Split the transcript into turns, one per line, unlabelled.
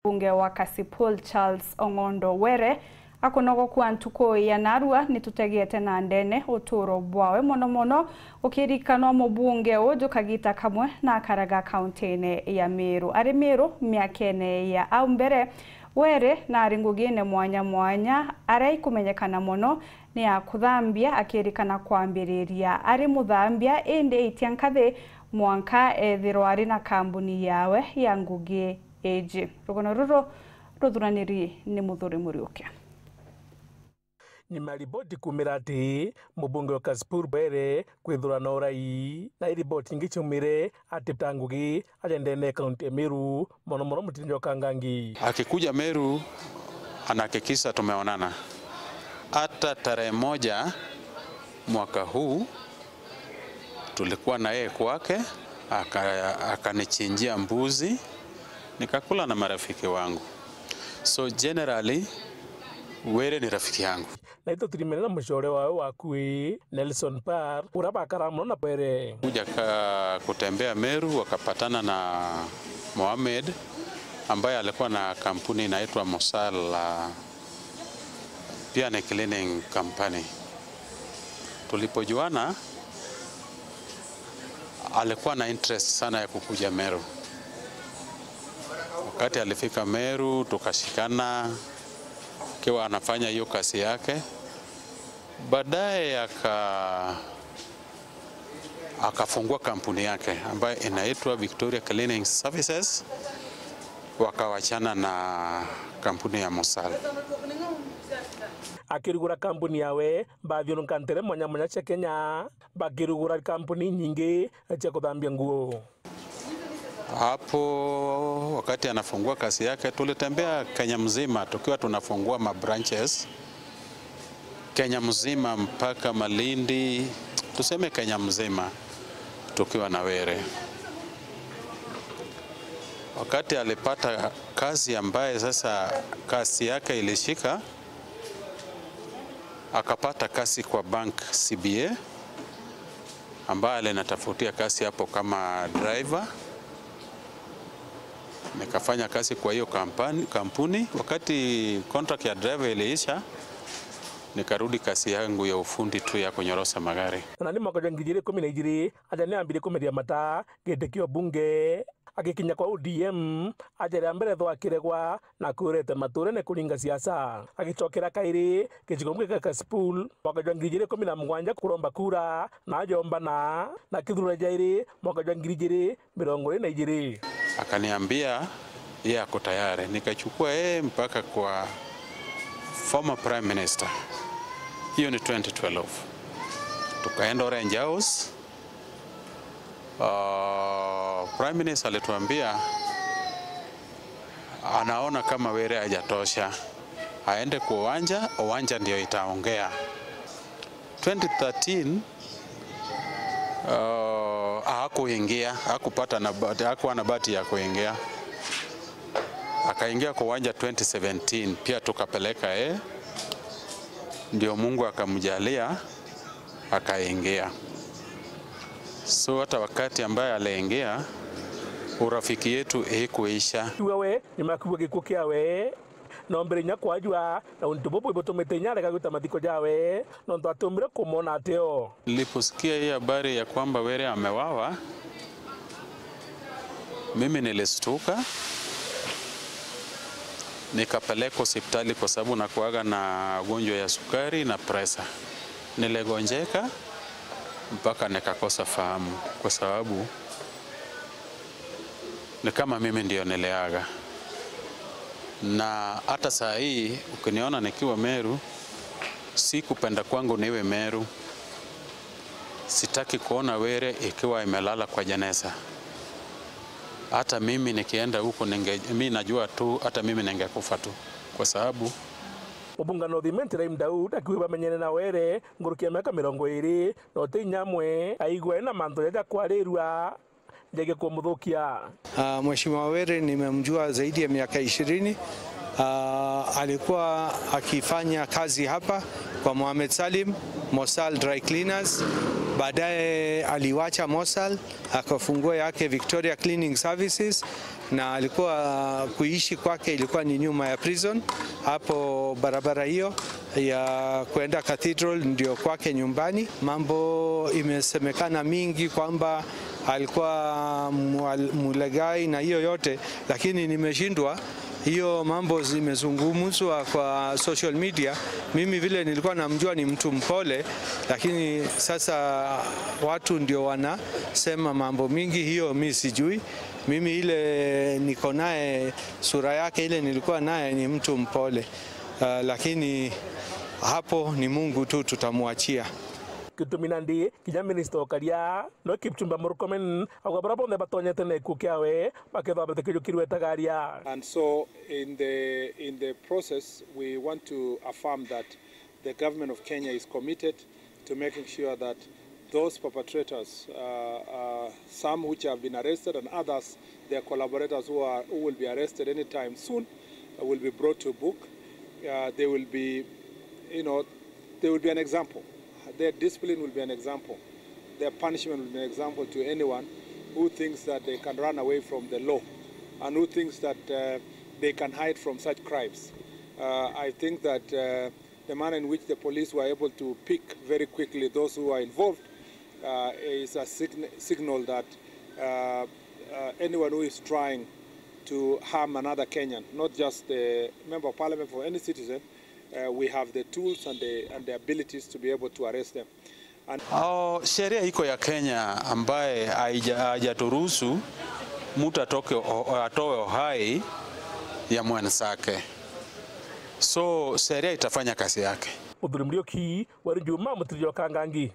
Bunge wa Kasipul Charles Ong'ondo Were akonogo kwa ntuko ya narua nitutegete na ndene uturo bwawe mono ukirikano mu bunge ojo kagita kamwe na karaga county ya Meru ari Meru myakene ya aumbere Were na aringugine mwanya arai kumenyekana mono ni akuthambia akirikana kwambiriria ari muthambia ende itiankathe mwanka ethirwari na kambuni yawe ya Ngugi Age rugono ruro ruthuraniri ni Muthuri Muriuki.
Ni mariboti kumirati mubunge wa Kasipul Were kwithurana urai na riboti ngichumire ati Ngugi ajendene kaunti ya Meru mono Mutinjo Kangangi
akikuja Meru anahakikisha tumeonana. Hata tarehe 1 mwaka huu tulikuwa na yeye kwake, akanichinjia mbuzi nikakula na marafiki wangu. So generally Were ni rafiki yangu.
Na ito tulimenena mshore wao wakui Nelson Parr urabakara mno na Were
kuja kutembea Meru, wakapatana na Mohamed ambaye alikuwa na kampuni inaitwa Mosal, pia ni cleaning company. Tulipojuana alikuwa na interest sana ya kukuja Meru. Wakati alifika Meru tukashikana kiwa anafanya hiyo kazi yake. Baadaye akafungua kampuni yake ambayo inaitwa Victoria Cleaning Services, wakawachana na kampuni ya Mosal.
Akirugura kampuni yawe bavyonu kantere mwanya cha Kenya, bakirugura kampuni nyingi cha kuthambia nguo.
Hapo wakati anafungua kazi yake tulitembea Kenya mzima tukiwa tunafungua mabranches Kenya mzima mpaka Malindi, tuseme Kenya mzima tukiwa na Were. Wakati alipata kazi ambaye sasa kazi yake ilishika, akapata kazi kwa bank CBA ambaye alinatafutia kazi hapo kama driver. Nikafanya kazi kwa hiyo kampuni. Wakati contract ya driver iliisha, nikarudi kazi yangu ya ufundi tu ya kunyorosa magari.
Na ni mwaka 2012 ajani ambire kumeria mata getekio bunge akikinya kwa ODM ajari ambere thwa kiregwa na kurete mature ne kuringa siasa agichokera kairi kijikomwe ka Kasipul mwaka 2017 kuromba kura na ajomba na kithura jairi mwaka 2022
akaniambia yeye ako tayari. Nikachukua yeye mpaka kwa former prime minister. Hiyo ni 2012. Tukaenda Orange House. Prime minister alituambia anaona kama Were hajatosha, aende kwa uwanja ndio itaongea. 2013 hakuingia, hakupata hakuwa na bahati ya kuingia. Akaingia kwa uwanja 2017, pia tukapeleka ndio Mungu akamjalia akaingia. So hata wakati ambaye aliingia urafiki yetu kuisha.
Wewe ni makuwa gikukia we no mbere nya kwajua na untubopo ibotomete nyara kaguta mathiko jawe no twatumire kumona ateo.
Niliposikia hii habari ya kwamba Were amewawa, mimi nilistuka, nikapeleka hospitali kwa sababu nakuaga na ugonjwa ya sukari na pressure. Niligonjeka mpaka nikakosa fahamu kwa sababu ni kama mimi ndio niliaga. Na hata saa hii ukiniona nikiwa Meru, si kupenda kwangu niwe Meru. Sitaki kuona Were ikiwa imelala kwa jeneza. Hata mimi nikienda huko mimi najua tu hata mimi ningekufa tu kwa sababu
Obungano thimente Raim Daud akiwa bamenyene na Were ngurukia miaka 20 no tinyamwe aigwe na manto ya kwarirwa ndege kumuthukia.
Mheshimiwa Were nimemjua zaidi ya miaka 20. Alikuwa akifanya kazi hapa kwa Mohamed Salim Mosal Dry Cleaners. Baadaye aliwacha Mosal akafungua yake Victoria Cleaning Services na alikuwa kuishi kwake ilikuwa ni nyuma ya prison. Hapo barabara hiyo ya kwenda Cathedral ndio kwake nyumbani. Mambo imesemekana mingi kwamba alikuwa mulegai na hiyo yote, lakini nimeshindwa. Hiyo mambo zimezungumzwa kwa social media. Mimi vile nilikuwa namjua ni mtu mpole, lakini sasa watu ndio wanasema mambo mingi, hiyo mimi sijui. Mimi ile niko naye, sura yake ile nilikuwa naye ni mtu mpole, lakini hapo ni Mungu tu tutamwachia.
Kituminandi kinya minister okaria no Kipchumba Murkomen agobara bonde batonyete ne kukiawe baketho abetekirio kirwetagaria.
And so in the process we want to affirm that the government of Kenya is committed to making sure that those perpetrators, some which have been arrested and others, their collaborators who will be arrested anytime soon, will be brought to book. They will be, they will be an example. Their discipline will be an example. Their punishment will be an example to anyone who thinks that they can run away from the law and who thinks that they can hide from such crimes. I think that the manner in which the police were able to pick very quickly those who are involved is a signal that anyone who is trying to harm another Kenyan, not just the member of parliament, for any citizen, we have the tools and the abilities to be able to arrest them.
Sheria iko ya Kenya ambaye hajaturuhusu mtu atoe uhai ya mwenzake. So sheria itafanya kazi yake.
Mudhuri Murioki, Warinjuma Mutirijo Kangangi.